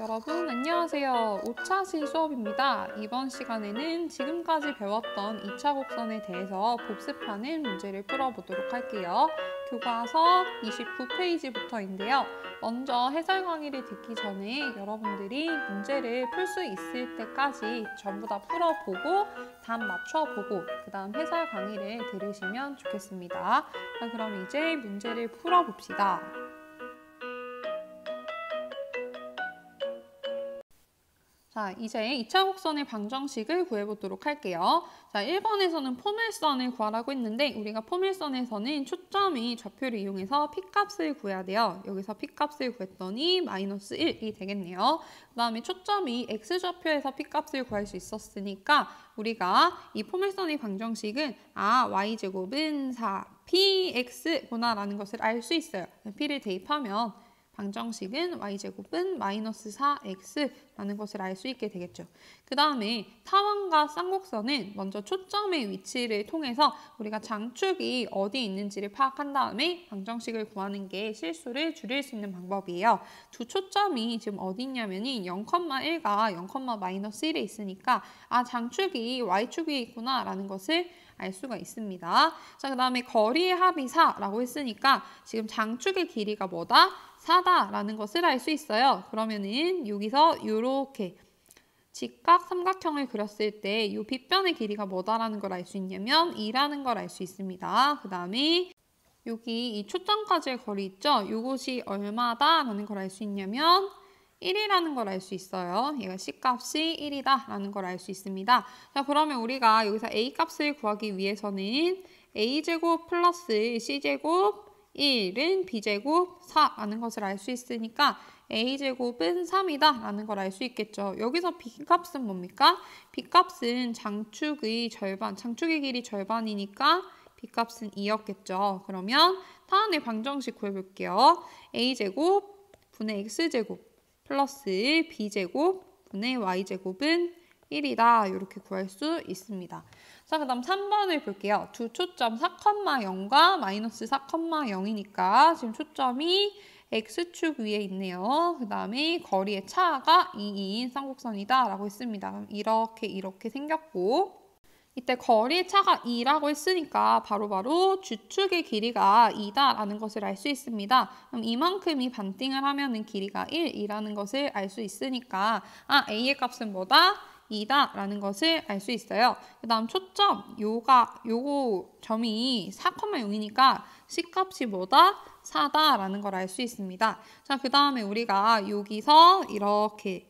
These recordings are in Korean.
여러분 안녕하세요. 5차시 수업입니다. 이번 시간에는 지금까지 배웠던 2차 곡선에 대해서 복습하는 문제를 풀어보도록 할게요. 교과서 29페이지부터인데요. 먼저 해설 강의를 듣기 전에 여러분들이 문제를 풀 수 있을 때까지 전부 다 풀어보고 답 맞춰보고 그 다음 해설 강의를 들으시면 좋겠습니다. 자, 그럼 이제 문제를 풀어봅시다. 자, 이제 2차 곡선의 방정식을 구해보도록 할게요. 자, 1번에서는 포물선을 구하라고 했는데 우리가 포물선에서는 초점이 좌표를 이용해서 P값을 구해야 돼요. 여기서 P값을 구했더니 마이너스 1이 되겠네요. 그 다음에 초점이 X좌표에서 P값을 구할 수 있었으니까 우리가 이 포물선의 방정식은 Y제곱은 4PX구나 라는 것을 알 수 있어요. P를 대입하면 방정식은 y제곱은 마이너스 4x라는 것을 알 수 있게 되겠죠. 그 다음에 타원과 쌍곡선은 먼저 초점의 위치를 통해서 우리가 장축이 어디에 있는지를 파악한 다음에 방정식을 구하는 게 실수를 줄일 수 있는 방법이에요. 두 초점이 지금 어디 있냐면 0,1과 0,-1에 있으니까 장축이 y축 위에 있구나 라는 것을 알 수가 있습니다. 자, 그 다음에 거리의 합이 4라고 했으니까 지금 장축의 길이가 뭐다? 4다라는 것을 알 수 있어요. 그러면은 여기서 이렇게 직각 삼각형을 그렸을 때 이 빗변의 길이가 뭐다라는 걸 알 수 있냐면 2라는 걸 알 수 있습니다. 그 다음에 여기 이 초점까지의 거리 있죠? 이것이 얼마다라는 걸 알 수 있냐면 1이라는 걸 알 수 있어요. 얘가 C값이 1이다 라는 걸 알 수 있습니다. 자, 그러면 우리가 여기서 A값을 구하기 위해서는 A제곱 플러스 C제곱 1은 B제곱 4라는 것을 알 수 있으니까 A제곱은 3이다 라는 걸 알 수 있겠죠. 여기서 B값은 뭡니까? B값은 장축의 절반, 장축의 길이 절반이니까 B값은 2였겠죠. 그러면 다음에 방정식 구해볼게요. A제곱 분의 X제곱 플러스 B제곱 분의 Y제곱은 1이다. 이렇게 구할 수 있습니다. 자, 그 다음 3번을 볼게요. 두 초점 4,0과 마이너스 4,0이니까 지금 초점이 X축 위에 있네요. 그 다음에 거리의 차가 2인 쌍곡선이다 라고 했습니다. 그럼 이렇게 생겼고 이때 거리의 차가 2라고 했으니까 바로바로 주축의 길이가 2다라는 것을 알 수 있습니다. 그럼 이만큼이 반띵을 하면은 길이가 1이라는 것을 알 수 있으니까 A의 값은 뭐다? 2다라는 것을 알 수 있어요. 그 다음 초점, 요거 점이 4,0이니까 C값이 뭐다? 4다라는 걸 알 수 있습니다. 자, 그 다음에 우리가 여기서 이렇게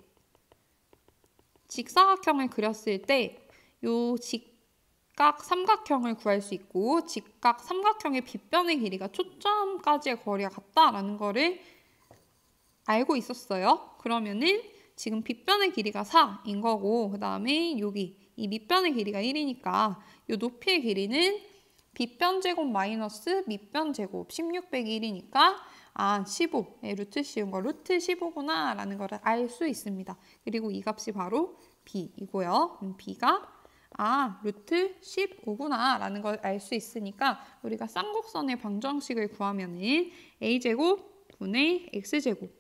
직사각형을 그렸을 때 요 직각 삼각형을 구할 수 있고 직각 삼각형의 빗변의 길이가 초점까지의 거리가 같다라는 거를 알고 있었어요. 그러면은 지금 빗변의 길이가 4인 거고 그 다음에 여기 이 밑변의 길이가 1이니까 이 높이의 길이는 빗변 제곱 마이너스 밑변 제곱 16 빼기 1이니까 15, 루트 씌운 거 루트 15구나 라는 걸 알 수 있습니다. 그리고 이 값이 바로 B이고요. B가 루트 15구나 라는 걸 알 수 있으니까 우리가 쌍곡선의 방정식을 구하면은 A제곱 분의 X제곱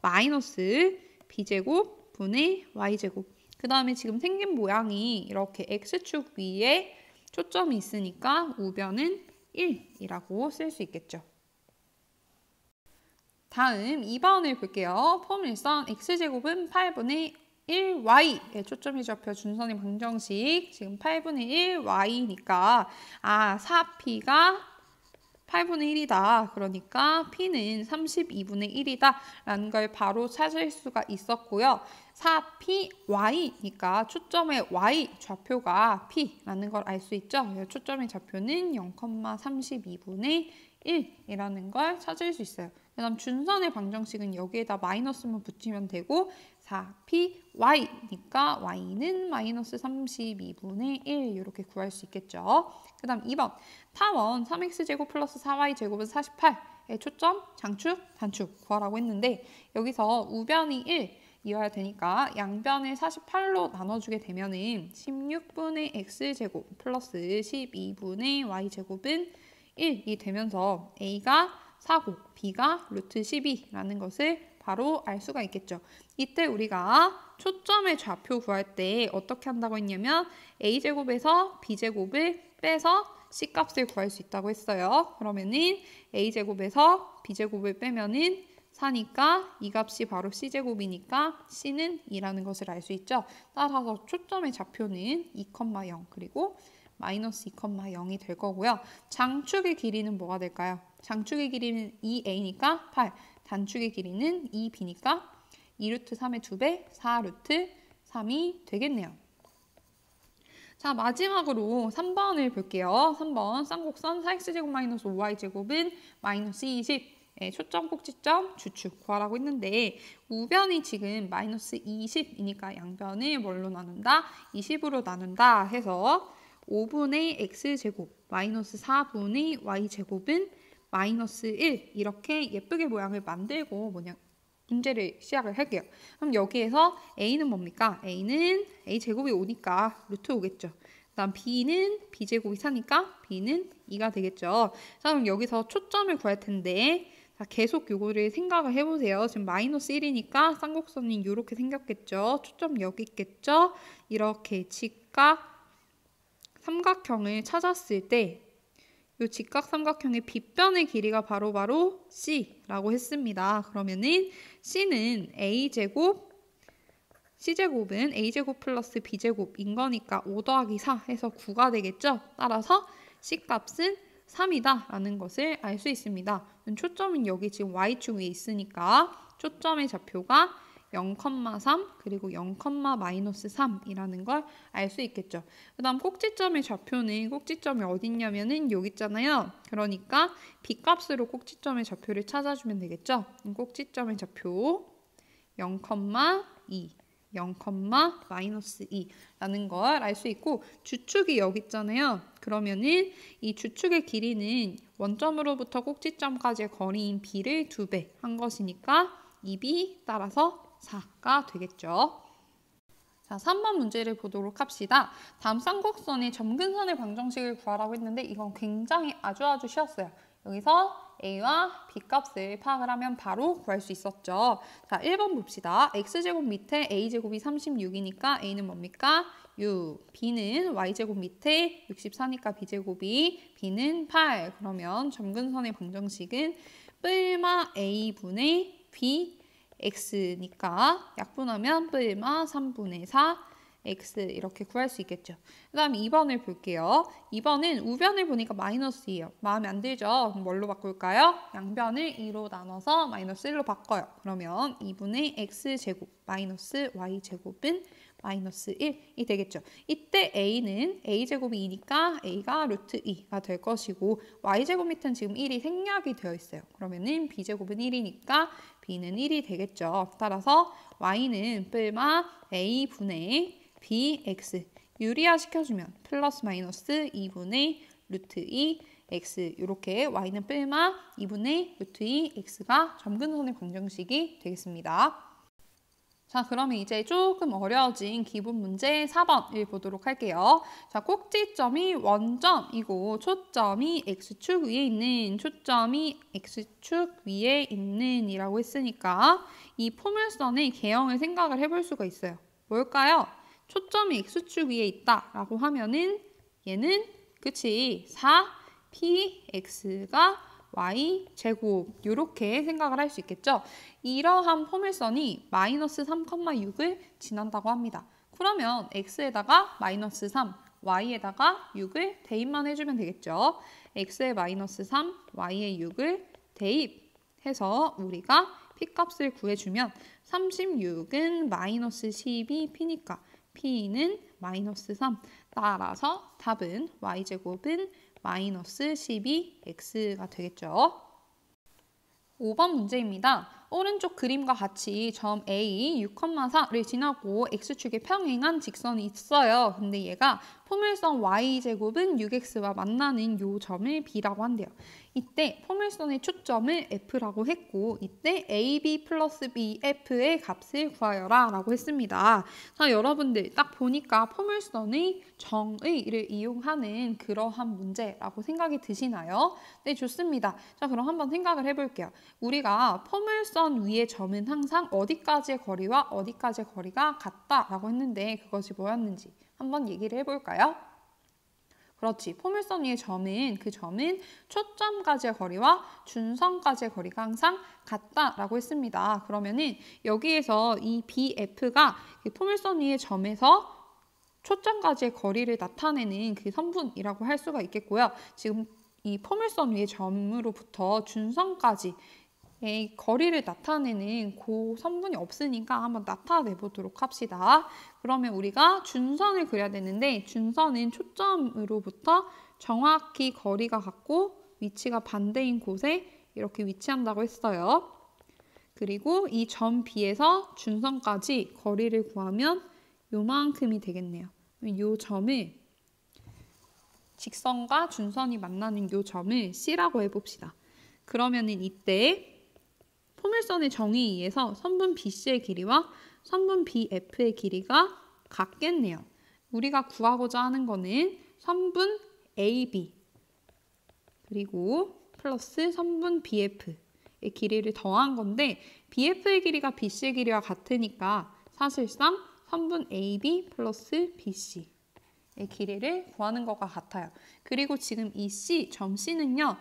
마이너스 B제곱 분의 Y제곱 그 다음에 지금 생긴 모양이 이렇게 X축 위에 초점이 있으니까 우변은 1이라고 쓸 수 있겠죠. 다음 2번을 볼게요. 포물선 X제곱은 8분의 1y에 초점이 잡혀 준선의 방정식 지금 8분의 1y니까 4p가 8분의 1이다. 그러니까 p는 32분의 1이다 라는 걸 바로 찾을 수가 있었고요. 4py니까 초점의 y 좌표가 p라는 걸 알 수 있죠. 초점의 좌표는 0,32분의 1이라는 걸 찾을 수 있어요. 그 다음 준선의 방정식은 여기에다 마이너스만 붙이면 되고 4py니까 y는 마이너스 32분의 1 이렇게 구할 수 있겠죠. 그 다음 2번 타원 3x제곱 플러스 4y제곱은 48의 초점, 장축, 단축 구하라고 했는데 여기서 우변이 1 이어야 되니까 양변을 48로 나눠주게 되면은 16분의 x제곱 플러스 12분의 y제곱은 1이 되면서 a가 4고 b가 루트 12라는 것을 바로 알 수가 있겠죠. 이때 우리가 초점의 좌표 구할 때 어떻게 한다고 했냐면 a제곱에서 b제곱을 빼서 c값을 구할 수 있다고 했어요. 그러면은 a제곱에서 b제곱을 빼면은 4니까 이 값이 바로 c제곱이니까 c는 2라는 것을 알 수 있죠. 따라서 초점의 좌표는 2,0 그리고 마이너스 2,0이 될 거고요. 장축의 길이는 뭐가 될까요? 장축의 길이는 2a니까 8, 단축의 길이는 2b니까 2루트 3의 2배, 4루트 3이 되겠네요. 자, 마지막으로 3번을 볼게요. 3번 쌍곡선 4x제곱 마이너스 5y제곱은 마이너스 20. 초점, 꼭지점, 주축 구하라고 했는데 우변이 지금 마이너스 20이니까 양변을 뭘로 나눈다? 20으로 나눈다 해서 5분의 x제곱 마이너스 4분의 y제곱은 마이너스 1 이렇게 예쁘게 모양을 만들고 문제를 시작을 할게요. 그럼 여기에서 a는 뭡니까? a는 a제곱이 5니까 루트 5겠죠. 그다음 b는 b제곱이 4니까 b는 2가 되겠죠. 자, 그럼 여기서 초점을 구할 텐데 자, 계속 요거를 생각을 해보세요. 지금 마이너스 1이니까 쌍곡선이 이렇게 생겼겠죠. 초점 여기 있겠죠. 이렇게 직각 삼각형을 찾았을 때 이 직각 삼각형의 빗변의 길이가 바로 C라고 했습니다. 그러면은 C는 A제곱, C제곱은 A제곱 플러스 B제곱인 거니까 5 더하기 4 해서 9가 되겠죠. 따라서 C값은 3이다 라는 것을 알 수 있습니다. 초점은 여기 지금 Y축 위에 있으니까 초점의 좌표가 0,3 그리고 0,-3이라는 걸 알 수 있겠죠. 그 다음 꼭지점의 좌표는 꼭지점이 어디 있냐면은 여기 있잖아요. 그러니까 B값으로 꼭지점의 좌표를 찾아주면 되겠죠. 꼭지점의 좌표 0,2 0,-2라는 걸 알 수 있고 주축이 여기 있잖아요. 그러면은 이 주축의 길이는 원점으로부터 꼭지점까지의 거리인 B를 2배 한 것이니까 2B 따라서 4가 되겠죠. 자, 3번 문제를 보도록 합시다. 다음 쌍곡선의 점근선의 방정식을 구하라고 했는데 이건 굉장히 아주 쉬웠어요. 여기서 A와 B 값을 파악을 하면 바로 구할 수 있었죠. 자, 1번 봅시다. X제곱 밑에 A제곱이 36이니까 A는 뭡니까? 6. B는 Y제곱 밑에 64니까 B제곱이 B는 8. 그러면 점근선의 방정식은 뿔마 A분의 B x니까 약분하면 뿔마 3분의 4 x 이렇게 구할 수 있겠죠. 그 다음 2번을 볼게요. 2번은 우변을 보니까 마이너스 2예요. 마음에 안 들죠? 그럼 뭘로 바꿀까요? 양변을 2로 나눠서 마이너스 1로 바꿔요. 그러면 2분의 x제곱 마이너스 y제곱은 마이너스 1이 되겠죠. 이때 a는 a제곱이 2니까 a가 루트 2가 될 것이고 y제곱 밑은 지금 1이 생략이 되어 있어요. 그러면은 b제곱은 1이니까 b는 1이 되겠죠. 따라서 y는 뿔마 a분의 bx 유리화 시켜주면 플러스 마이너스 2분의 루트 2 x 이렇게 y는 뿔마 2분의 루트 2 x가 점근선의 방정식이 되겠습니다. 자, 그러면 이제 조금 어려워진 기본 문제 4번을 보도록 할게요. 자, 꼭지점이 원점이고 초점이 x축 위에 있는 이라고 했으니까 이 포물선의 개형을 생각을 해볼 수가 있어요. 뭘까요? 초점이 x축 위에 있다라고 하면은 얘는 그치 4px가 y제곱 이렇게 생각을 할 수 있겠죠. 이러한 포물선이 마이너스 3,6을 지난다고 합니다. 그러면 x에다가 마이너스 3, y에다가 6을 대입만 해주면 되겠죠. x에 마이너스 3, y에 6을 대입해서 우리가 p값을 구해주면 36은 마이너스 12p니까 p는 마이너스 3. 따라서 답은 y제곱은 마이너스 12x가 되겠죠. 5번 문제입니다. 오른쪽 그림과 같이 점 A 6,4를 지나고 x축에 평행한 직선이 있어요. 근데 얘가 포물선 y제곱은 6x와 만나는 요 점을 B라고 한대요. 이때 포물선의 초점을 F라고 했고 이때 AB 플러스 BF의 값을 구하여라 라고 했습니다. 자, 여러분들 딱 보니까 포물선의 정의를 이용하는 그러한 문제라고 생각이 드시나요? 네, 좋습니다. 자, 그럼 한번 생각을 해볼게요. 우리가 포물선 포물선 위의 점은 항상 어디까지의 거리와 어디까지의 거리가 같다라고 했는데 그것이 뭐였는지 한번 얘기를 해볼까요? 그렇지. 포물선 위의 점은 그 점은 초점까지의 거리와 준선까지의 거리가 항상 같다라고 했습니다. 그러면은 여기에서 이 BF가 포물선 위의 점에서 초점까지의 거리를 나타내는 그 선분이라고 할 수가 있겠고요. 지금 이 포물선 위의 점으로부터 준선까지 거리를 나타내는 그 선분이 없으니까 한번 나타내 보도록 합시다. 그러면 우리가 준선을 그려야 되는데 준선은 초점으로부터 정확히 거리가 같고 위치가 반대인 곳에 이렇게 위치한다고 했어요. 그리고 이 점 B에서 준선까지 거리를 구하면 요만큼이 되겠네요. 이 점을 직선과 준선이 만나는 이 점을 C라고 해봅시다. 그러면은 이때 포물선의 정의에 의해서 선분 BC의 길이와 선분 BF의 길이가 같겠네요. 우리가 구하고자 하는 거는 선분 AB 그리고 플러스 선분 BF의 길이를 더한 건데 BF의 길이가 BC의 길이와 같으니까 사실상 선분 AB 플러스 BC의 길이를 구하는 것과 같아요. 그리고 지금 이 C, 점 C는요.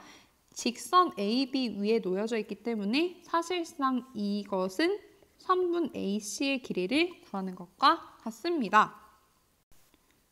직선 AB 위에 놓여져 있기 때문에 사실상 이것은 선분 AC의 길이를 구하는 것과 같습니다.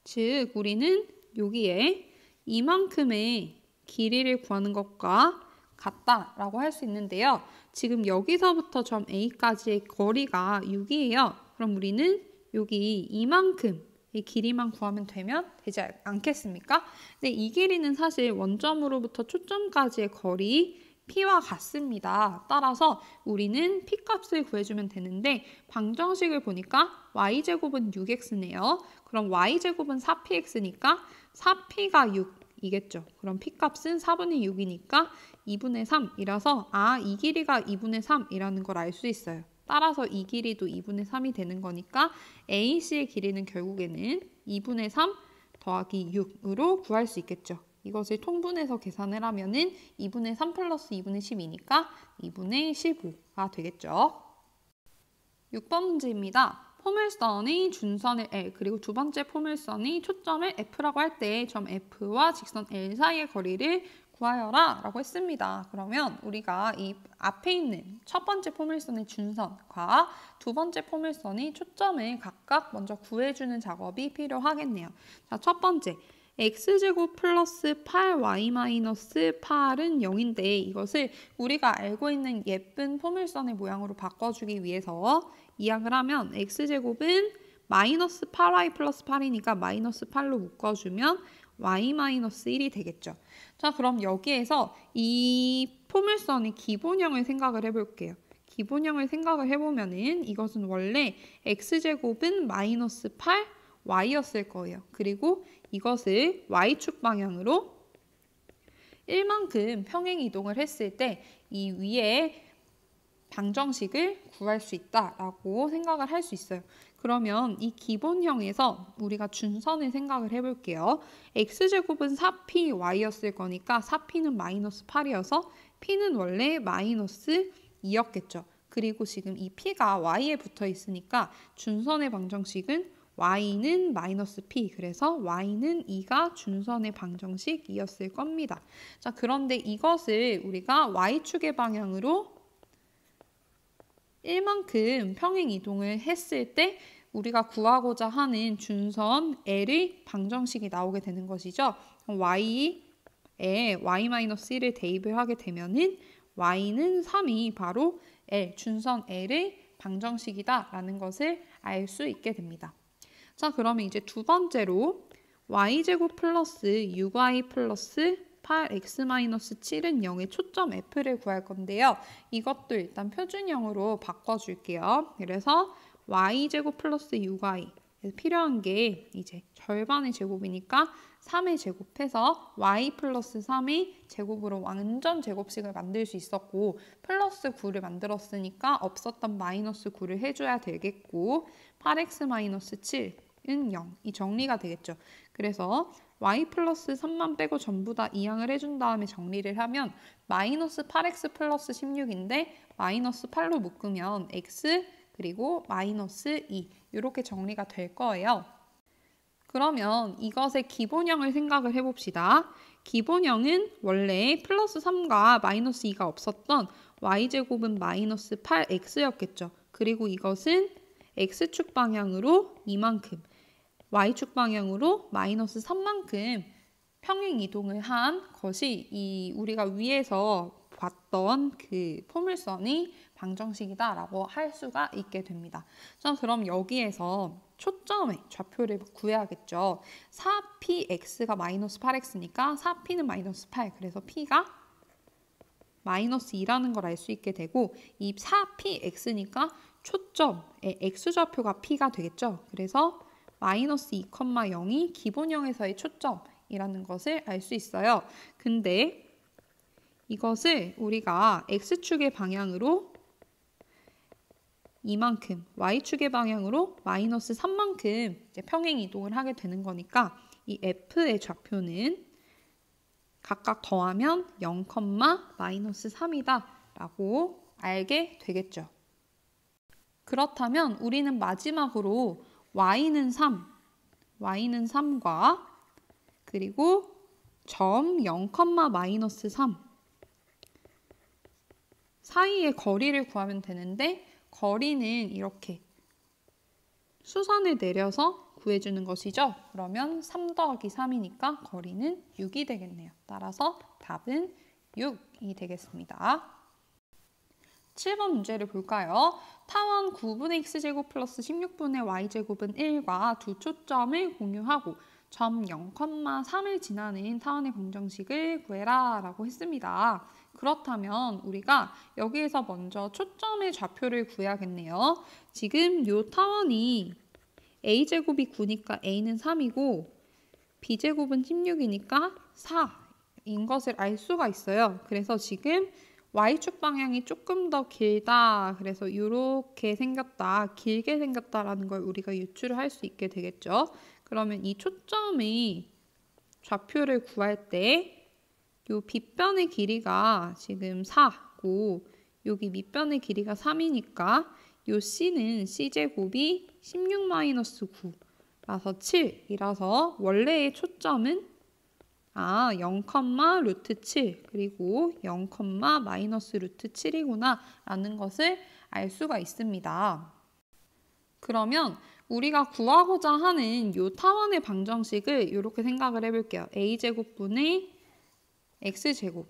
즉 우리는 여기에 이만큼의 길이를 구하는 것과 같다라고 할 수 있는데요. 지금 여기서부터 점 A까지의 거리가 6이에요. 그럼 우리는 여기 이만큼 이 길이만 구하면 되지 않겠습니까? 근데 이 길이는 사실 원점으로부터 초점까지의 거리 P와 같습니다. 따라서 우리는 P값을 구해주면 되는데 방정식을 보니까 Y제곱은 6X네요. 그럼 Y제곱은 4PX니까 4P가 6이겠죠. 그럼 P값은 4분의 6이니까 2분의 3이라서 이 길이가 2분의 3이라는 걸 알 수 있어요. 따라서 이 길이도 2분의 3이 되는 거니까 AC의 길이는 결국에는 2분의 3 더하기 6으로 구할 수 있겠죠. 이것을 통분해서 계산을 하면은 2분의 3 플러스 2분의 12니까 2분의 15가 되겠죠. 6번 문제입니다. 포물선의 준선을 L 그리고 두 번째 포물선의 초점을 F라고 할 때 점 F와 직선 L 사이의 거리를 구하여라 라고 했습니다. 그러면 우리가 이 앞에 있는 첫 번째 포물선의 준선과 두 번째 포물선의 초점을 각각 먼저 구해주는 작업이 필요하겠네요. 자, 첫 번째 x제곱 플러스 8y 마이너스 8은 0인데 이것을 우리가 알고 있는 예쁜 포물선의 모양으로 바꿔주기 위해서 이항을 하면 x제곱은 마이너스 8y 플러스 8이니까 마이너스 8로 묶어주면 y-1이 되겠죠. 자, 그럼 여기에서 이 포물선의 기본형을 생각을 해볼게요. 기본형을 생각을 해보면은 이것은 원래 x제곱은 마이너스 8, y였을 거예요. 그리고 이것을 y축 방향으로 1만큼 평행 이동을 했을 때 이 위에 방정식을 구할 수 있다라고 생각을 할 수 있어요. 그러면 이 기본형에서 우리가 준선을 생각을 해볼게요. x제곱은 4py였을 거니까 4p는 마이너스 8이어서 p는 원래 마이너스 2였겠죠. 그리고 지금 이 p가 y에 붙어 있으니까 준선의 방정식은 y는 마이너스 p, 그래서 y는 2가 준선의 방정식이었을 겁니다. 자, 그런데 이것을 우리가 y축의 방향으로 1만큼 평행 이동을 했을 때 우리가 구하고자 하는 준선 L의 방정식이 나오게 되는 것이죠. Y에 Y-1을 대입을 하게 되면은 Y는 3이 바로 L, 준선 L의 방정식이다라는 것을 알 수 있게 됩니다. 자, 그러면 이제 두 번째로 Y제곱 플러스 6Y 플러스 8x-7은 0의 초점 F를 구할 건데요. 이것도 일단 표준형으로 바꿔줄게요. 그래서 y제곱 플러스 6y 필요한 게 이제 절반의 제곱이니까 3의 제곱해서 y 플러스 3의 제곱으로 완전 제곱식을 만들 수 있었고 플러스 9를 만들었으니까 없었던 마이너스 9를 해줘야 되겠고 8x-7은 0. 이 정리가 되겠죠. 그래서 y 플러스 3만 빼고 전부 다 이항을 해준 다음에 정리를 하면 마이너스 8x 플러스 16인데 마이너스 8로 묶으면 x 그리고 마이너스 2 이렇게 정리가 될 거예요. 그러면 이것의 기본형을 생각을 해봅시다. 기본형은 원래 플러스 3과 마이너스 2가 없었던 y제곱은 마이너스 8x였겠죠. 그리고 이것은 x축 방향으로 이만큼, y축 방향으로 마이너스 3만큼 평행 이동을 한 것이 우리가 위에서 봤던 그 포물선의 방정식이다라고 할 수가 있게 됩니다. 자, 그럼 여기에서 초점의 좌표를 구해야겠죠. 4px가 마이너스 8x니까 4p는 마이너스 8, 그래서 p가 마이너스 2라는 걸 알 수 있게 되고 이 4px니까 초점의 x좌표가 p가 되겠죠. 그래서 마이너스 2,0이 기본형에서의 초점이라는 것을 알 수 있어요. 근데 이것을 우리가 x축의 방향으로 이만큼, y축의 방향으로 마이너스 3만큼 이제 평행 이동을 하게 되는 거니까 이 f의 좌표는 각각 더하면 0, 마이너스 3이다 라고 알게 되겠죠. 그렇다면 우리는 마지막으로 y는 3과 그리고 점 0, 마이너스 3 사이의 거리를 구하면 되는데 거리는 이렇게 수선을 내려서 구해주는 것이죠. 그러면 3 더하기 3이니까 거리는 6이 되겠네요. 따라서 답은 6이 되겠습니다. 7번 문제를 볼까요? 타원 9분의 x제곱 플러스 16분의 y제곱은 1과 두 초점을 공유하고 점 0, 3을 지나는 타원의 방정식을 구해라 라고 했습니다. 그렇다면 우리가 여기에서 먼저 초점의 좌표를 구해야겠네요. 지금 이 타원이 a제곱이 9니까 a는 3이고 b제곱은 16이니까 4인 것을 알 수가 있어요. 그래서 지금 y축 방향이 조금 더 길다. 그래서 이렇게 생겼다. 길게 생겼다라는 걸 우리가 유추를 할 수 있게 되겠죠. 그러면 이 초점의 좌표를 구할 때 이 빗변의 길이가 지금 4고 여기 밑변의 길이가 3이니까 이 c는 c제곱이 16-9라서 7이라서 원래의 초점은 0, 루트 7 그리고 0, 마이너스 루트 7이구나 라는 것을 알 수가 있습니다. 그러면 우리가 구하고자 하는 이 타원의 방정식을 이렇게 생각을 해볼게요. a제곱분의 x제곱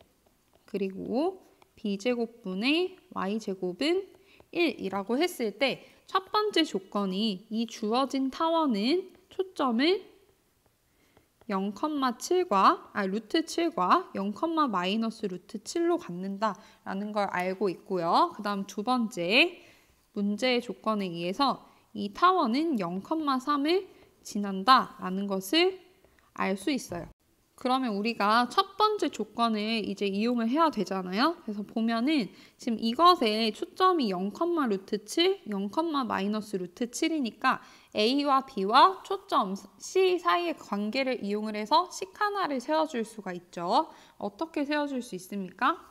그리고 b제곱분의 y제곱은 1이라고 했을 때 첫 번째 조건이 이 주어진 타원은 초점을 0,7과 루트 7과 0, 마이너스 루트 7로 갖는다라는 걸 알고 있고요. 그 다음 두 번째 문제의 조건에 의해서 이 타원은 0,3을 지난다라는 것을 알 수 있어요. 그러면 우리가 첫 번째 조건을 이제 이용을 해야 되잖아요. 그래서 보면은 지금 이것의 초점이 0, 루트 7, 0, 마이너스 루트 7이니까 A와 B와 초점 C 사이의 관계를 이용을 해서 식 하나를 세워줄 수가 있죠. 어떻게 세워줄 수 있습니까?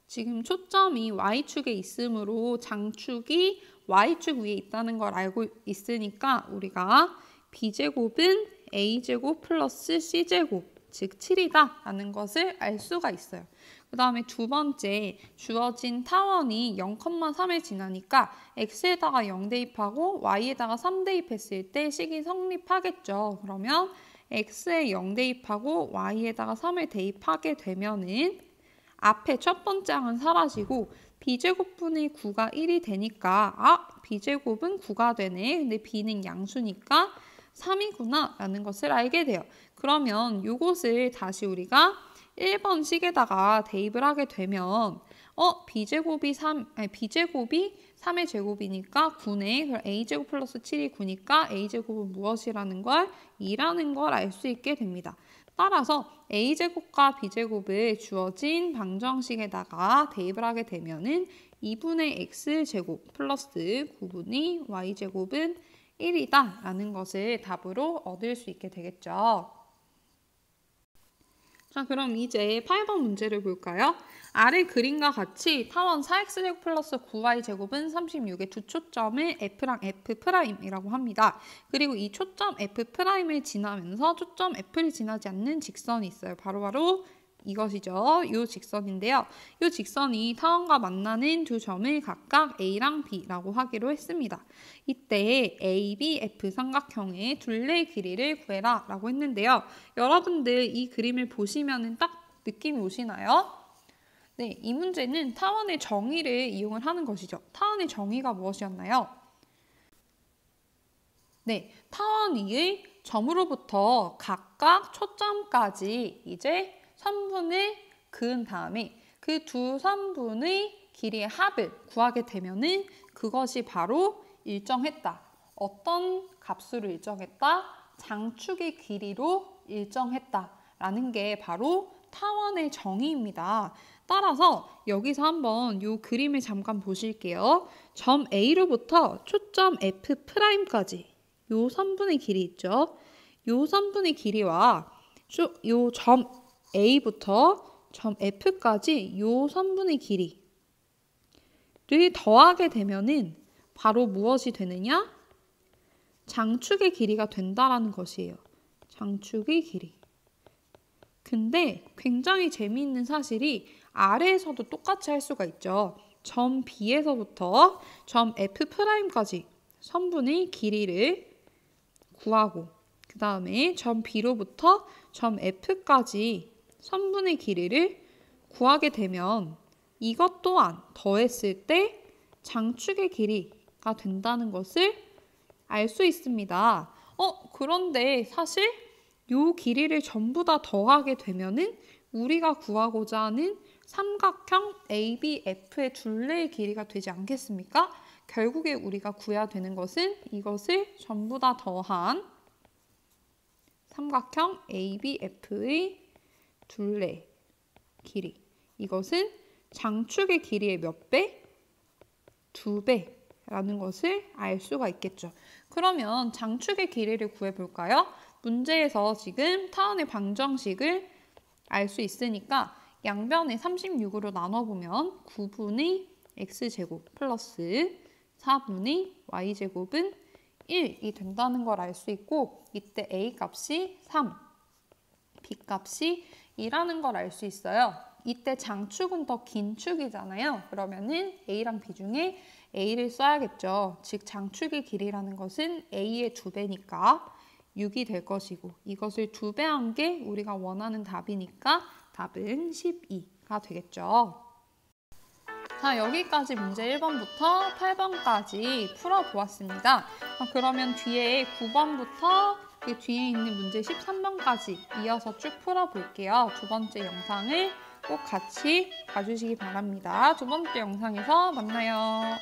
지금 초점이 Y축에 있으므로 장축이 Y축 위에 있다는 걸 알고 있으니까 우리가 B제곱은 A제곱 플러스 C제곱, 즉 7이다 라는 것을 알 수가 있어요. 그 다음에 두 번째, 주어진 타원이 0,3을 지나니까 x에다가 0 대입하고 y에다가 3 대입했을 때 식이 성립하겠죠. 그러면 x에 0 대입하고 y에다가 3을 대입하게 되면은 앞에 첫 번째 항은 사라지고 b제곱분의 9가 1이 되니까 b제곱은 9가 되네. 근데 b는 양수니까 3이구나 라는 것을 알게 돼요. 그러면 이것을 다시 우리가 1번 식에다가 대입을 하게 되면 b제곱이 3의 제곱이니까 9네. 그럼 a제곱 플러스 7이 9니까 a제곱은 무엇이라는 걸 2라는 걸 알 수 있게 됩니다. 따라서 a제곱과 b제곱을 주어진 방정식에다가 대입을 하게 되면은 2분의 x제곱 플러스 9분의 y제곱은 1이다 라는 것을 답으로 얻을 수 있게 되겠죠. 자, 그럼 이제 8번 문제를 볼까요? 아래 그림과 같이 타원 4x제곱 플러스 9y제곱은 36의 두 초점을 F랑 F'이라고 합니다. 그리고 이 초점 F'을 지나면서 초점 F를 지나지 않는 직선이 있어요. 바로 이것이죠. 이 직선인데요. 이 직선이 타원과 만나는 두 점을 각각 A랑 B라고 하기로 했습니다. 이때 A, B, F 삼각형의 둘레의 길이를 구해라 라고 했는데요. 여러분들 이 그림을 보시면 딱 느낌이 오시나요? 네, 이 문제는 타원의 정의를 이용을 하는 것이죠. 타원의 정의가 무엇이었나요? 네, 타원 위의 점으로부터 각각 초점까지 이제 선분을 그은 다음에 그 두 선분의 길이의 합을 구하게 되면은 그것이 바로 일정했다. 어떤 값으로 일정했다? 장축의 길이로 일정했다라는 게 바로 타원의 정의입니다. 따라서 여기서 한번 이 그림을 잠깐 보실게요. 점 A로부터 초점 F'까지 요 선분의 길이 있죠. 요 선분의 길이와 요 점 A부터 점 F까지 요 선분의 길이를 더하게 되면은 바로 무엇이 되느냐? 장축의 길이가 된다라는 것이에요. 장축의 길이. 근데 굉장히 재미있는 사실이 아래에서도 똑같이 할 수가 있죠. 점 B에서부터 점 F'까지 선분의 길이를 구하고 그 다음에 점 B로부터 점 F까지 선분의 길이를 구하게 되면 이것 또한 더했을 때 장축의 길이가 된다는 것을 알 수 있습니다. 그런데 사실 이 길이를 전부 다 더하게 되면은 우리가 구하고자 하는 삼각형 ABF의 둘레의 길이가 되지 않겠습니까? 결국에 우리가 구해야 되는 것은 이것을 전부 다 더한 삼각형 ABF의 둘레 길이. 이것은 장축의 길이의 몇 배? 2배라는 것을 알 수가 있겠죠. 그러면 장축의 길이를 구해볼까요? 문제에서 지금 타원의 방정식을 알 수 있으니까 양변에 36으로 나눠보면 9분의 x제곱 플러스 4분의 y제곱은 1이 된다는 걸 알 수 있고 이때 a 값이 3, b 값이 2라는 걸 알 수 있어요. 이때 장축은 더 긴 축이잖아요. 그러면은 a랑 b 중에 a를 써야겠죠. 즉 장축의 길이라는 것은 a의 2배니까 6이 될 것이고 이것을 2배한 게 우리가 원하는 답이니까 답은 12가 되겠죠. 자, 여기까지 문제 1번부터 8번까지 풀어보았습니다. 그러면 뒤에 9번부터 그 뒤에 있는 문제 13번까지 이어서 쭉 풀어볼게요. 두 번째 영상을 꼭 같이 봐주시기 바랍니다. 두 번째 영상에서 만나요.